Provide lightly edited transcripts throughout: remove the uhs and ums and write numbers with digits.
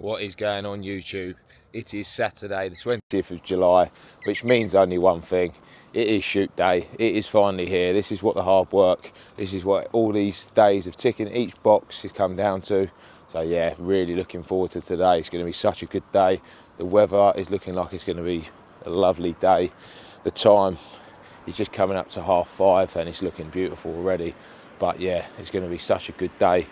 What is going on YouTube? It is Saturday the 20th of July, which means only one thing. It is shoot day. It is finally here. This is what the hard work, this is what all these days of ticking each box has come down to. So yeah, really looking forward to today. It's going to be such a good day. The weather is looking like it's going to be a lovely day. The time is just coming up to 5:30 and it's looking beautiful already. But yeah, it's going to be such a good day.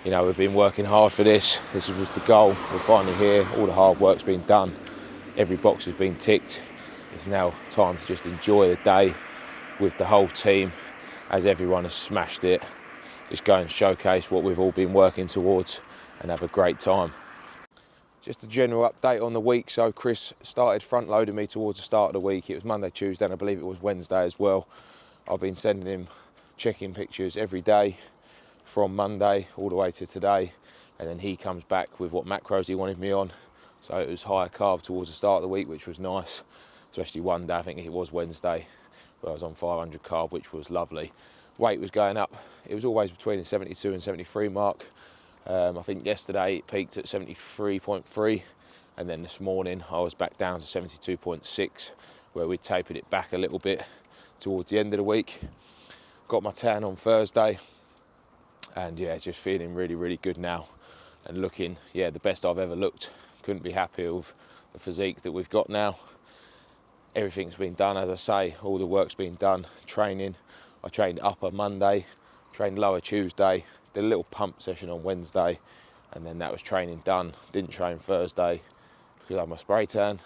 You know, we've been working hard for this. This was the goal. We're finally here. All the hard work's been done. Every box has been ticked. It's now time to just enjoy the day with the whole team as everyone has smashed it. Just go and showcase what we've all been working towards and have a great time. Just a general update on the week. So Chris started front loading me towards the start of the week. It was Monday, Tuesday, and I believe it was Wednesday as well. I've been sending him check-in pictures every day from Monday all the way to today, and then he comes back with what macros he wanted me on. So it was higher carb towards the start of the week, which was nice, especially one day, I think it was Wednesday, where I was on 500 carb, which was lovely. Weight was going up. It was always between the 72 and 73 mark. I think yesterday it peaked at 73.3, and then this morning I was back down to 72.6, where we tapered it back a little bit towards the end of the week. Got my tan on Thursday, and yeah, just feeling really, really good now and looking, yeah, the best I've ever looked. Couldn't be happier with the physique that we've got now. Everything's been done, as I say, all the work's been done. Training, I trained upper Monday, trained lower Tuesday, did a little pump session on Wednesday, and then that was training done. Didn't train Thursday because I had my spray tan.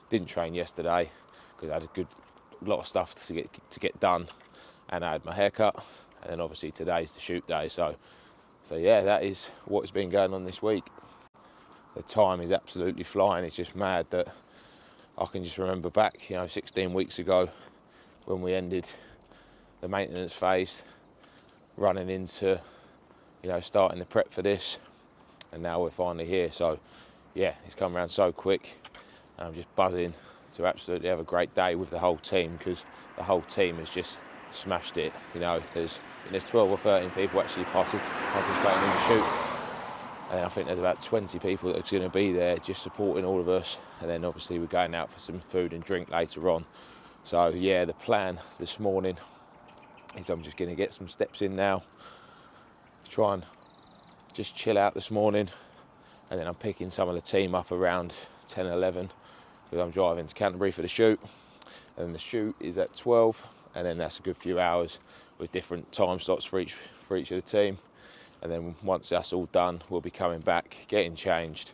Didn't train yesterday because I had a lot of stuff to get done, and I had my haircut. And then obviously today's the shoot day, so yeah, that is what's been going on this week. The time is absolutely flying. It's just mad that I can just remember back, 16 weeks ago when we ended the maintenance phase, running into, starting the prep for this, and now we're finally here. So yeah, it's come around so quick, and I'm just buzzing to absolutely have a great day with the whole team, because the whole team has just smashed it. There's 12 or 13 people actually participating in the shoot, and I think there's about 20 people that are going to be there just supporting all of us, and then obviously we're going out for some food and drink later on. So yeah, the plan this morning is I'm just going to get some steps in now, try and just chill out this morning, and then I'm picking some of the team up around 10, 11, because I'm driving to Canterbury for the shoot, and the shoot is at 12, and then that's a good few hours with different time slots for each of the team. And then once that's all done, we'll be coming back, getting changed,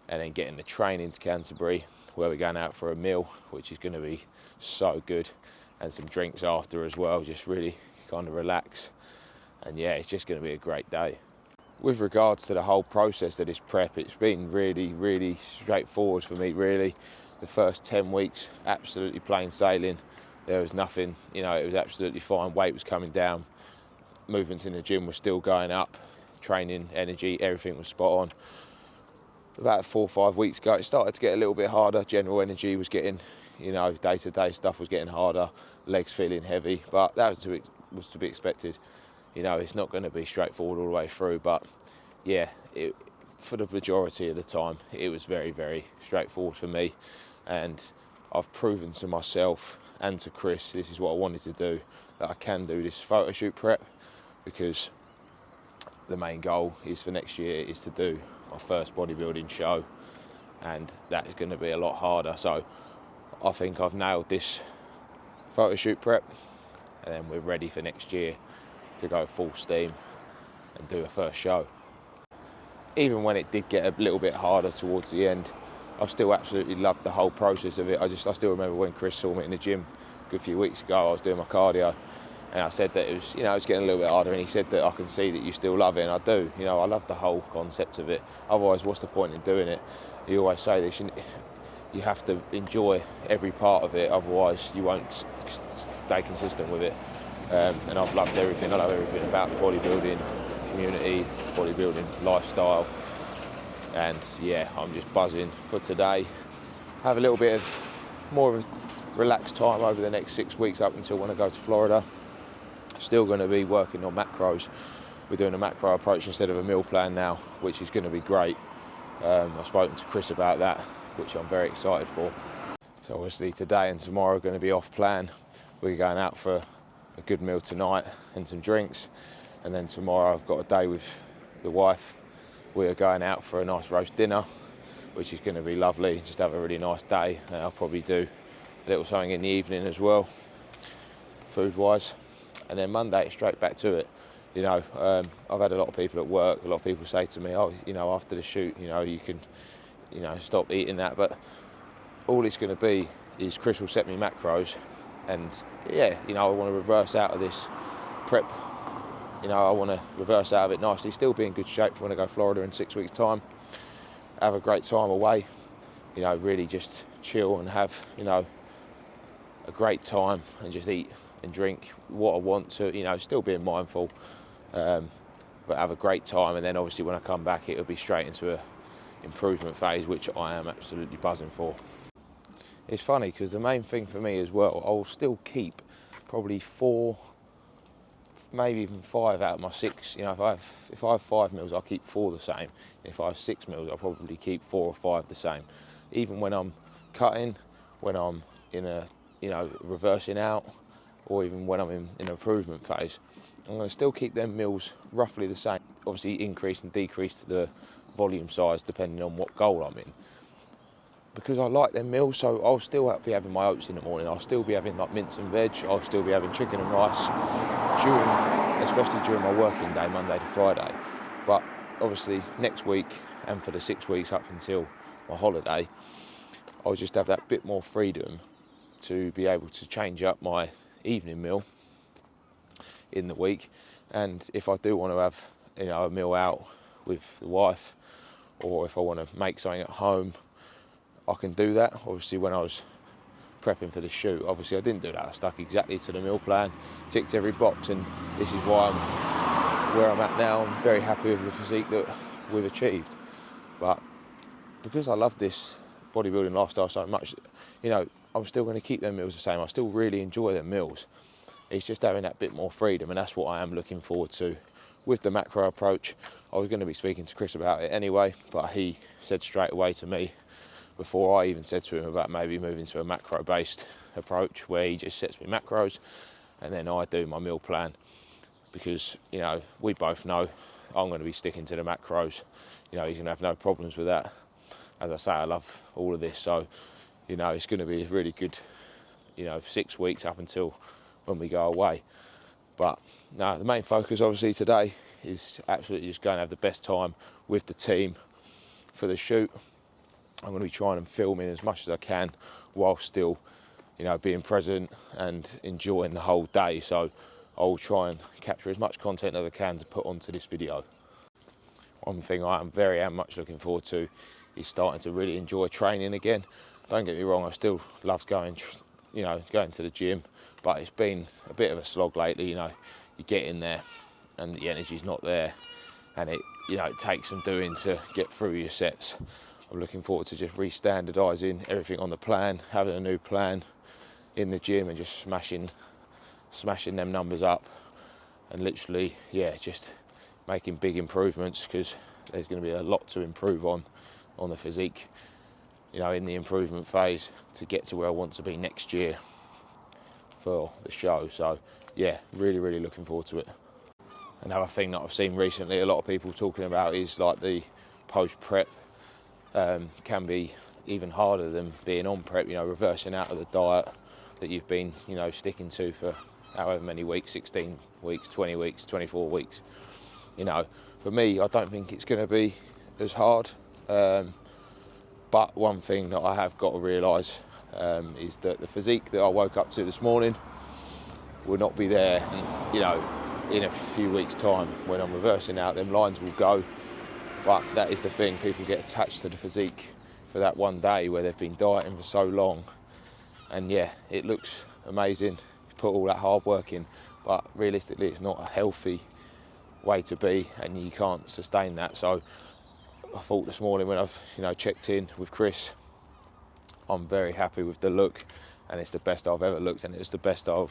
and then getting the train into Canterbury, where we're going out for a meal, which is going to be so good, and some drinks after as well, just really kind of relax. And yeah, it's just going to be a great day. With regards to the whole process of this prep, it's been really, really straightforward for me, really. The first 10 weeks, absolutely plain sailing. There was nothing, it was absolutely fine. Weight was coming down, movements in the gym were still going up, training, energy, everything was spot on. About 4 or 5 weeks ago, it started to get a little bit harder. General energy was getting, day-to-day stuff was getting harder, legs feeling heavy, but that was to be expected. It's not going to be straightforward all the way through, but yeah, for the majority of the time, it was very, very straightforward for me, and I've proven to myself and to Chris, this is what I wanted to do, that I can do this photo shoot prep, because the main goal is for next year is to do my first bodybuilding show, and that is going to be a lot harder. So I think I've nailed this photo shoot prep, and then we're ready for next year to go full steam and do a first show. Even when it did get a little bit harder towards the end, I've still absolutely loved the whole process of it. I still remember when Chris saw me in the gym a good few weeks ago. I was doing my cardio, and I said that it was getting a little bit harder, and he said that I can see that you still love it, and I do. I love the whole concept of it. Otherwise, what's the point in doing it? You always say this, you have to enjoy every part of it, otherwise you won't stay consistent with it. And I've loved everything. I love everything about the bodybuilding community, bodybuilding lifestyle. And yeah, I'm just buzzing for today. Have a little bit of more of a relaxed time over the next 6 weeks up until when I go to Florida. Still going to be working on macros. We're doing a macro approach instead of a meal plan now, which is going to be great. I've spoken to Chris about that, which I'm very excited for. So obviously today and tomorrow are going to be off plan. We're going out for a good meal tonight and some drinks, and then tomorrow I've got a day with the wife. We're going out for a nice roast dinner, which is going to be lovely. Just have a really nice day, and I'll probably do a little something in the evening as well, food wise. And then Monday it's straight back to it. You know, I've had a lot of people at work, a lot of people say to me, oh, you know, after the shoot, you know, you can, you know, stop eating that. But all it's going to be is Chris will set me macros, and yeah, you know, I want to reverse out of this prep. You know, I want to reverse out of it nicely, still be in good shape for when I go to Florida in 6 weeks' time. Have a great time away, you know, really just chill and have, you know, a great time and just eat and drink what I want to, you know, still being mindful, but have a great time. And then obviously when I come back, it'll be straight into a improvement phase, which I am absolutely buzzing for. It's funny because the main thing for me as well, I'll still keep probably 4, maybe even 5 out of my 6. You know, if I have 5 meals, I'll keep 4 the same. If I have 6 meals, I'll probably keep 4 or 5 the same. Even when I'm cutting, when I'm in a, you know, reversing out, or even when I'm in an improvement phase, I'm going to still keep them meals roughly the same. Obviously increase and decrease the volume size depending on what goal I'm in, because I like them meals. So I'll still be having my oats in the morning, I'll still be having like mince and veg, I'll still be having chicken and rice especially during my working day, Monday to Friday. But obviously next week and for the 6 weeks up until my holiday, I'll just have that bit more freedom to be able to change up my evening meal in the week. And if I do want to have, you know, a meal out with the wife, or if I want to make something at home, I can do that. Obviously when I was prepping for the shoot, obviously I didn't do that. I stuck exactly to the meal plan, ticked every box, and this is why I'm where I'm at now. I'm very happy with the physique that we've achieved. But because I love this bodybuilding lifestyle so much, you know, I'm still going to keep them meals the same. I still really enjoy them meals. It's just having that bit more freedom, and that's what I am looking forward to with the macro approach. I was going to be speaking to Chris about it anyway, but he said straight away to me, before I even said to him about maybe moving to a macro based approach, where he just sets me macros and then I do my meal plan, because, you know, we both know I'm going to be sticking to the macros. You know, he's going to have no problems with that. As I say, I love all of this, so, you know, it's going to be a really good, you know, 6 weeks up until when we go away. But no, the main focus obviously today is absolutely just going to have the best time with the team for the shoot. I'm going to be trying and filming as much as I can while still, you know, being present and enjoying the whole day. So I'll try and capture as much content as I can to put onto this video. One thing I am very much looking forward to is starting to really enjoy training again. Don't get me wrong, I still love going, you know, going to the gym, but it's been a bit of a slog lately. You know, you get in there and the energy's not there, and it, you know, it takes some doing to get through your sets. I'm looking forward to just re-standardising everything on the plan, having a new plan in the gym and just smashing them numbers up, and literally, yeah, just making big improvements, because there's going to be a lot to improve on the physique, you know, in the improvement phase to get to where I want to be next year for the show. So yeah, really looking forward to it. Another thing that I've seen recently a lot of people talking about is like the post prep can be even harder than being on prep, you know, reversing out of the diet that you've been, you know, sticking to for however many weeks, 16 weeks, 20 weeks, 24 weeks. You know, for me, I don't think it's going to be as hard. But one thing that I have got to realise is that the physique that I woke up to this morning will not be there, and, you know, in a few weeks' time when I'm reversing out, them lines will go. But that is the thing, people get attached to the physique for that one day where they've been dieting for so long, and yeah, it looks amazing, you put all that hard work in, but realistically it's not a healthy way to be, and you can't sustain that. So I thought this morning when I've, you know, checked in with Chris, I'm very happy with the look, and it's the best I've ever looked, and it's the best I'll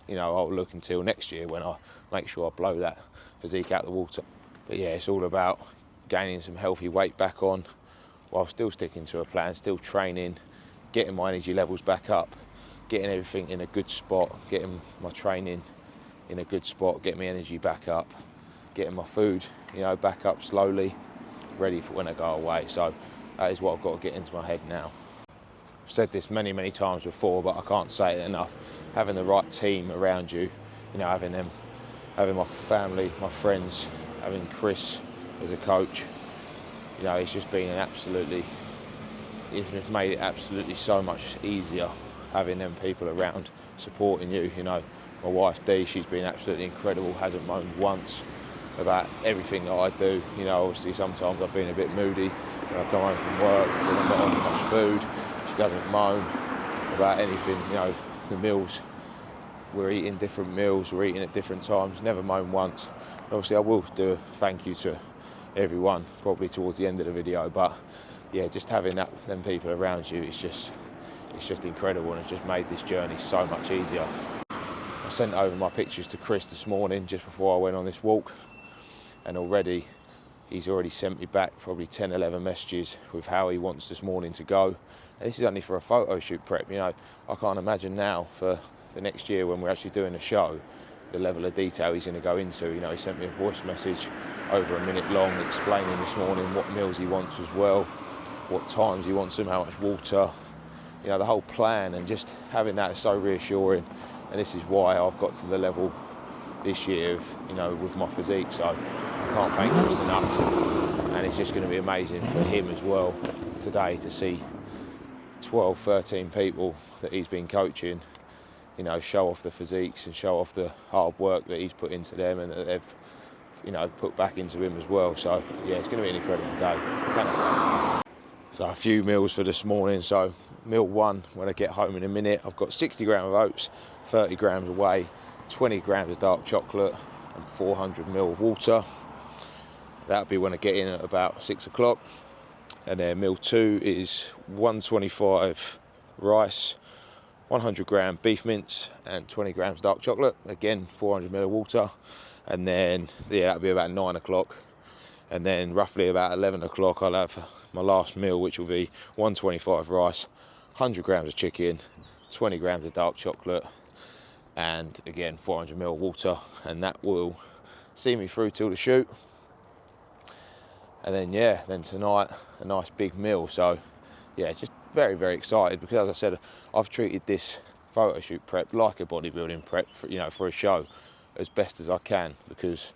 look until next year when I make sure I blow that physique out the water. But yeah, it's all about gaining some healthy weight back on, while still sticking to a plan, still training, getting my energy levels back up, getting everything in a good spot, getting my training in a good spot, getting my energy back up, getting my food, you know, back up slowly, ready for when I go away. So that is what I've got to get into my head now. I've said this many, many times before, but I can't say it enough. Having the right team around you, you know, having my family, my friends, having Chris as a coach, you know, it's just been it's just made it absolutely so much easier having them people around supporting you. You know, my wife Dee, she's been absolutely incredible, hasn't moaned once about everything that I do. You know, obviously sometimes I've been a bit moody when I come home from work, when I'm not on much food. She doesn't moan about anything. You know, the meals, we're eating different meals, we're eating at different times, never moan once. And obviously I will do a thank you to everyone probably towards the end of the video, but yeah, just having them people around you, it's just incredible, and it's just made this journey so much easier. I sent over my pictures to Chris this morning just before I went on this walk, and he's already sent me back probably 10-11 messages with how he wants this morning to go. And this is only for a photo shoot prep. You know, I can't imagine now for the next year when we're actually doing a show, the level of detail he's going to go into. You know, he sent me a voice message over a minute long explaining this morning what meals he wants as well, what times he wants them, how much water, you know, the whole plan. And just having that is so reassuring. And this is why I've got to the level this year of, you know, with my physique. So I can't thank Chris enough, and it's just going to be amazing for him as well today to see 12-13 people that he's been coaching, you know, show off the physiques and show off the hard work that he's put into them and that they've, you know, put back into him as well. So yeah, it's going to be an incredible day. So a few meals for this morning. So meal one, when I get home in a minute, I've got 60 grams of oats, 30 grams of whey, 20 grams of dark chocolate and 400 ml of water. That'll be when I get in at about 6 o'clock. And then meal two is 125 rice, 100 gram beef mince and 20 grams dark chocolate. Again, 400 ml of water. And then, yeah, that'll be about 9 o'clock. And then roughly about 11 o'clock, I'll have my last meal, which will be 125 rice, 100 grams of chicken, 20 grams of dark chocolate, and again 400 ml water, and that will see me through till the shoot. And then yeah, then tonight a nice big meal. So yeah, just very, very excited, because as I said, I've treated this photo shoot prep like a bodybuilding prep for, you know, for a show as best as I can, because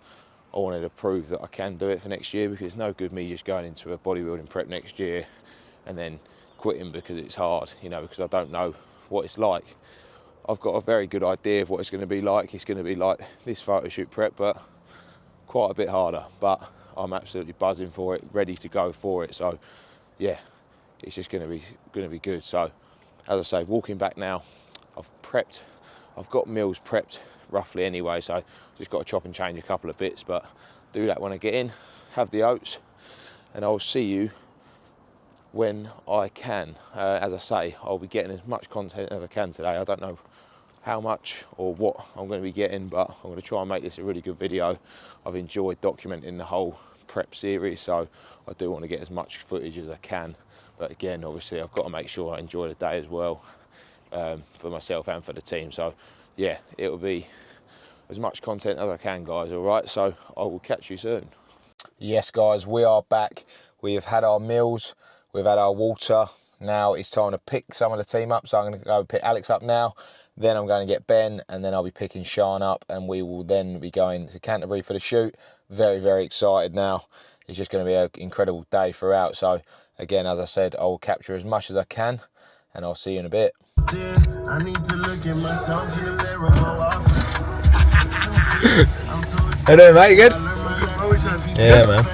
I wanted to prove that I can do it for next year. Because it's no good me just going into a bodybuilding prep next year and then quitting because it's hard, you know, because I don't know what it's like. I've got a very good idea of what it's going to be like. It's going to be like this photo shoot prep, but quite a bit harder. But I'm absolutely buzzing for it, ready to go for it. So yeah, it's just going to be good. So as I say, walking back now, I've got meals prepped roughly anyway, so just got to chop and change a couple of bits, but do that when I get in, have the oats, and I'll see you when I can. As I say, I'll be getting as much content as I can today. I don't know how much or what I'm going to be getting, but I'm going to try and make this a really good video. I've enjoyed documenting the whole prep series, so I do want to get as much footage as I can. But again, obviously I've got to make sure I enjoy the day as well, for myself and for the team. So yeah, it'll be as much content as I can, guys. All right, so I will catch you soon. Yes, guys, we are back. We have had our meals, we've had our water. Now it's time to pick some of the team up. So I'm going to go pick Alex up now. Then I'm going to get Ben, and then I'll be picking Sean up, and we will then be going to Canterbury for the shoot. Very, very excited now. It's just going to be an incredible day throughout. So again, as I said, I will capture as much as I can, and I'll see you in a bit. I need to look at myself in the mirror more often. How you doing, mate? You good? Yeah, man.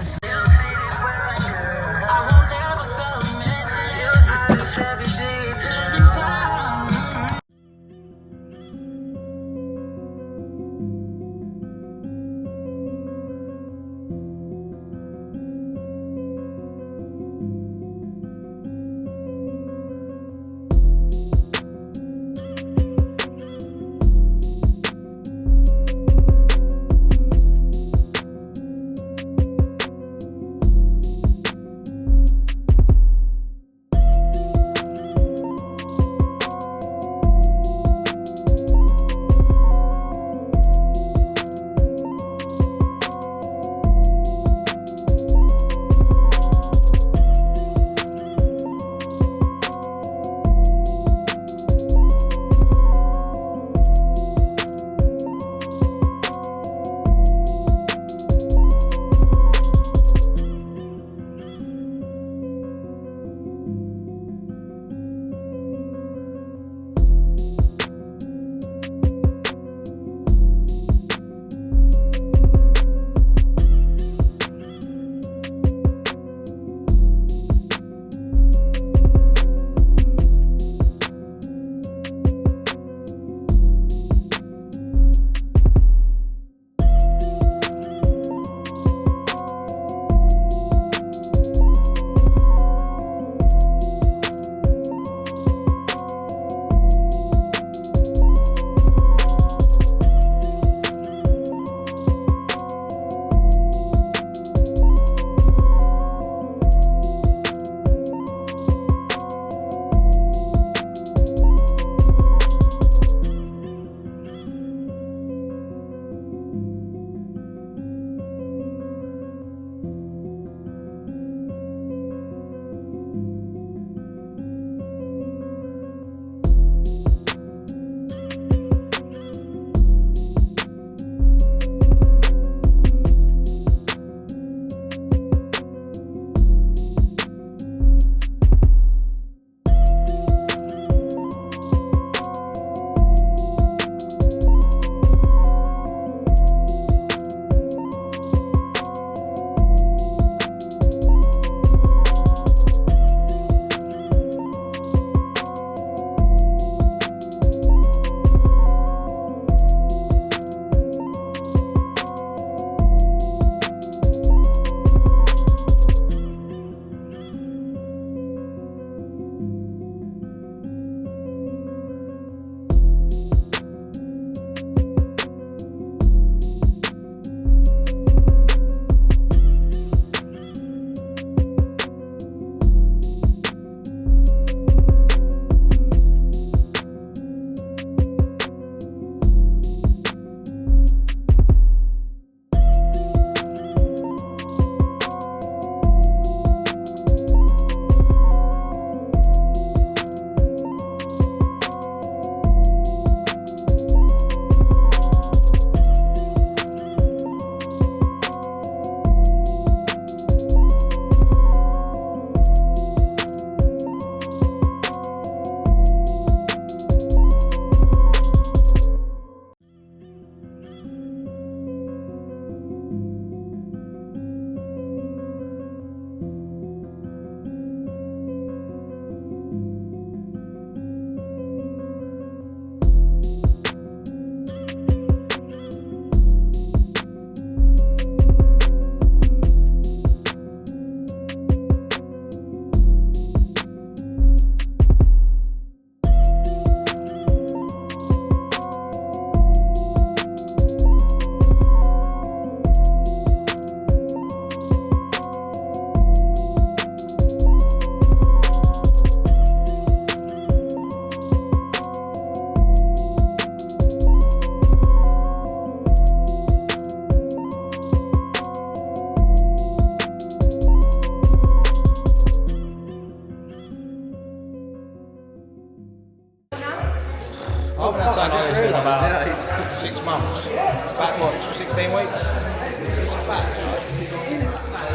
16 weeks. It's fat, right? It is fat.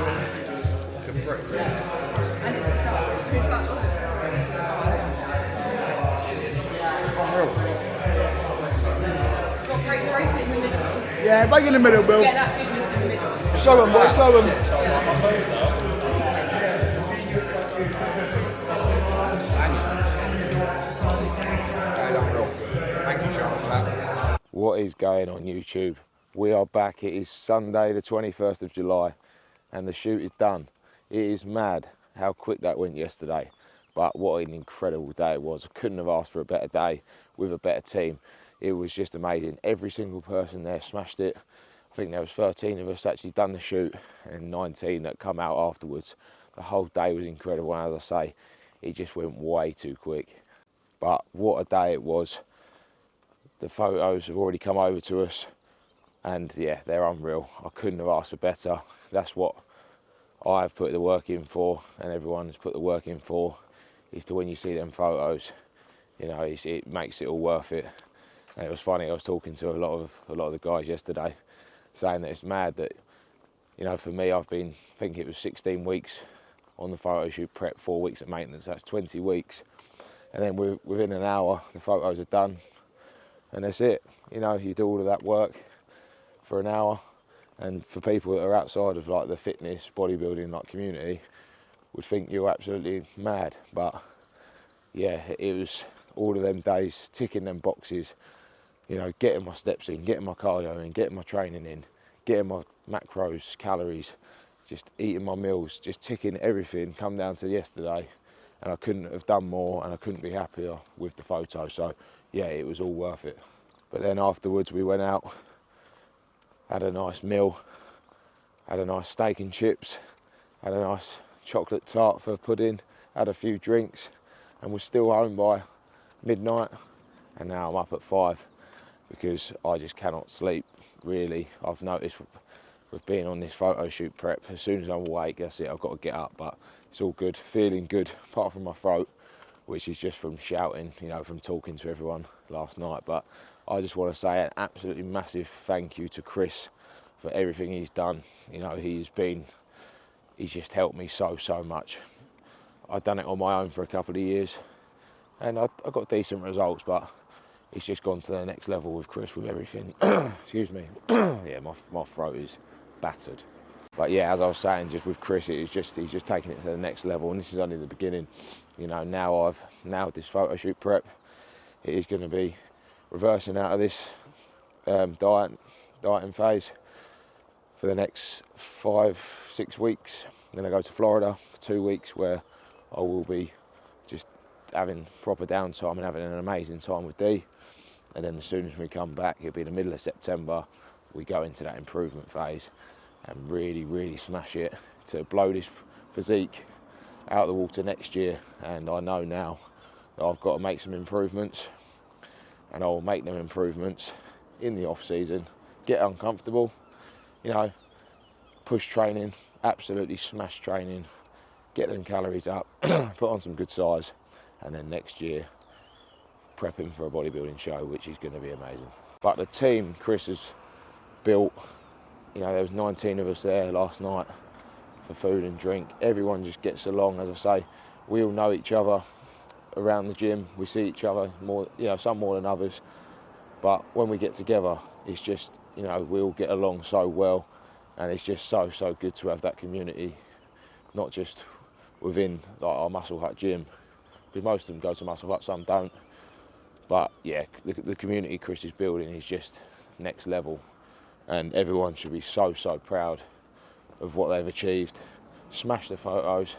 Good brick, really. And it's stuck. It's like, got break it in the middle. Yeah, break in the middle, Bill. Get that bigness in the middle. Show them, boy, show them. What is going on YouTube? We are back. It is Sunday the 21st of July and the shoot is done. It is mad how quick that went yesterday, but what an incredible day it was. I couldn't have asked for a better day with a better team. It was just amazing. Every single person there smashed it. I think there was 13 of us actually done the shoot and 19 that come out afterwards. The whole day was incredible, and as I say, it just went way too quick. But what a day it was. The photos have already come over to us and yeah, they're unreal. I couldn't have asked for better. That's what I've put the work in for, and everyone has put the work in for, is to when you see them photos, you know, it makes it all worth it. And it was funny, I was talking to a lot of the guys yesterday, saying that it's mad that, you know, for me, I've been, I think it was 16 weeks on the photo shoot prep, 4 weeks of maintenance, that's 20 weeks. And then within an hour, the photos are done. And that's it. You know, you do all of that work for an hour, and for people that are outside of like the fitness, bodybuilding like community, would think you're absolutely mad. But yeah, it was all of them days ticking them boxes. You know, getting my steps in, getting my cardio in, getting my training in, getting my macros, calories, just eating my meals, just ticking everything. Come down to yesterday, and I couldn't have done more, and I couldn't be happier with the photo. So yeah, it was all worth it. But then afterwards we went out, had a nice meal, had a nice steak and chips, had a nice chocolate tart for pudding, had a few drinks, and was still home by midnight. And now I'm up at 5 because I just cannot sleep, really. I've noticed with being on this photo shoot prep, as soon as I'm awake, that's it, I've got to get up. But it's all good, feeling good, apart from my throat, which is just from shouting, you know, from talking to everyone last night. But I just want to say an absolutely massive thank you to Chris for everything he's done. You know, he's just helped me so much. I've done it on my own for a couple of years and I got decent results, but it's just gone to the next level with Chris with everything. Excuse me. Yeah, my throat is battered. But yeah, as I was saying, just with Chris, he's just taking it to the next level, and this is only the beginning. You know, now I've nailed this photo shoot prep. It is going to be reversing out of this dieting phase for the next 5-6 weeks. Then I go to Florida for 2 weeks, where I will be just having proper downtime and having an amazing time with Dee. And then as soon as we come back, it'll be the middle of September, we go into that improvement phase and really smash it to blow this physique out of the water next year. And I know now that I've got to make some improvements, and I will make them improvements in the off season. Get uncomfortable, you know, push training, absolutely smash training, get them calories up, put on some good size, and then next year prepping for a bodybuilding show, which is going to be amazing. But the team Chris has built, you know, there was 19 of us there last night for food and drink. Everyone just gets along. As I say, we all know each other around the gym. We see each other more, you know, some more than others. But when we get together, it's just, you know, we all get along so well, and it's just so good to have that community, not just within like our Muscle Hut gym, because most of them go to Muscle Hut, some don't. But yeah, the community Chris is building is just next level. And everyone should be so proud of what they've achieved. Smash the photos,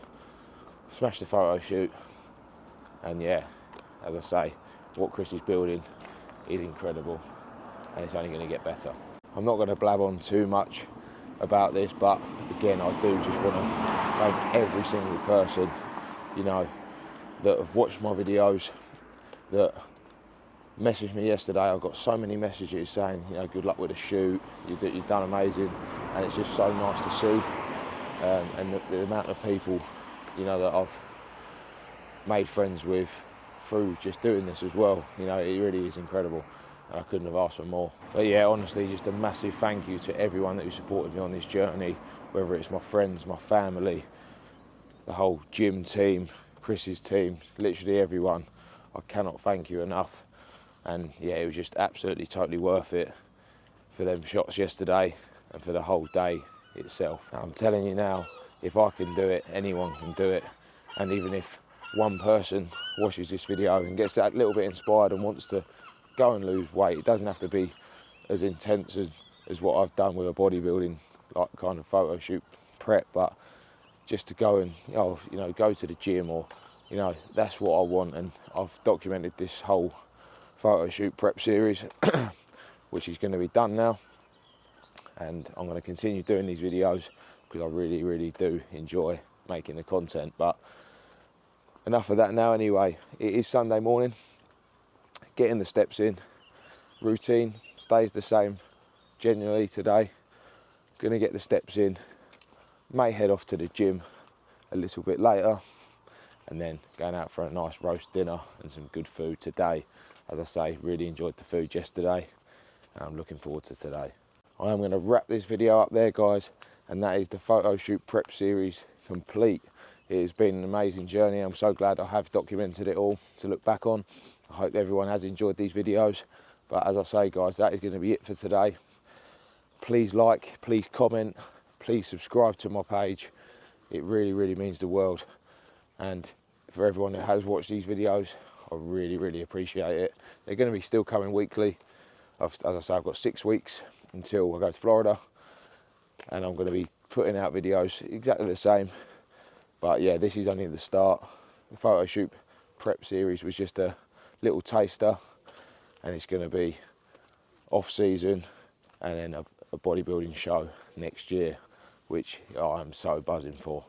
smash the photo shoot, and yeah, as I say, what Chris is building is incredible, and it's only going to get better. I'm not going to blab on too much about this, but again, I do just want to thank every single person, you know, that have watched my videos, that messaged me yesterday. I got so many messages saying, you know, good luck with the shoot, you've done amazing, and it's just so nice to see. And the amount of people, you know, that I've made friends with through just doing this as well, you know, it really is incredible. and I couldn't have asked for more. But yeah, honestly, just a massive thank you to everyone who supported me on this journey, whether it's my friends, my family, the whole gym team, Chris's team, literally everyone. I cannot thank you enough. And yeah, it was just absolutely totally worth it for them shots yesterday and for the whole day itself. I'm telling you now, if I can do it, anyone can do it. And even if one person watches this video and gets that little bit inspired and wants to go and lose weight, it doesn't have to be as intense as what I've done with a bodybuilding like kind of photo shoot prep, but just to go and go to the gym, or that's what I want. And I've documented this whole photo shoot prep series which is going to be done now, and I'm going to continue doing these videos because I really do enjoy making the content. But enough of that now. Anyway, it is Sunday morning, getting the steps in. Routine stays the same generally today. Gonna get the steps in, may head off to the gym a little bit later, and then going out for a nice roast dinner and some good food today. As I say, really enjoyed the food yesterday, and I'm looking forward to today. I am going to wrap this video up there, guys, and that is the photo shoot prep series complete. It has been an amazing journey. I'm so glad I have documented it all to look back on. I hope everyone has enjoyed these videos. But as I say, guys, that is going to be it for today. Please like, please comment, please subscribe to my page. It really means the world. And for everyone that has watched these videos, I really appreciate it. They're going to be still coming weekly. As I say, I've got 6 weeks until I go to Florida, and I'm going to be putting out videos exactly the same. But yeah, this is only the start. The photo shoot prep series was just a little taster, and it's going to be off season and then a bodybuilding show next year, which I'm so buzzing for.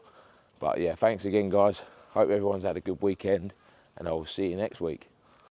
But yeah, thanks again, guys. Hope everyone's had a good weekend, and I will see you next week.